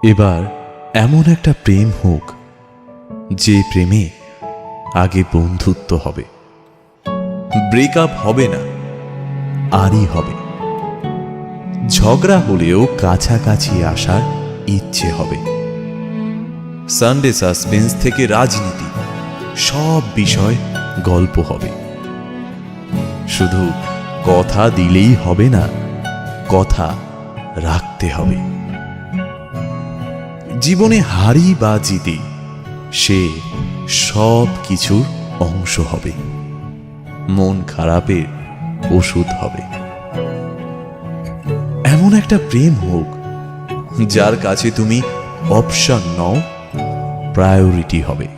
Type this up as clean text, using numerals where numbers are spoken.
এবার এমন একটা প্রেম হোক যে প্রেমে আগে বন্ধুত্ব হবে, ব্রেকআপ হবে না, আরই হবে। ঝগড়া হলেও কাছাকাছি আসার ইচ্ছে হবে। সানডে সাসপেন্স থেকে রাজনীতি, সব বিষয় গল্প হবে। শুধু কথা দিলেই হবে না, কথা রাখতে হবে। জীবনে হারি বা জিতি, সে সব কিছুর অংশ হবে, মন খারাপের ওষুধ হবে। এমন একটা প্রেম হোক যার কাছে তুমি অপশন নও, প্রায়োরিটি হবে।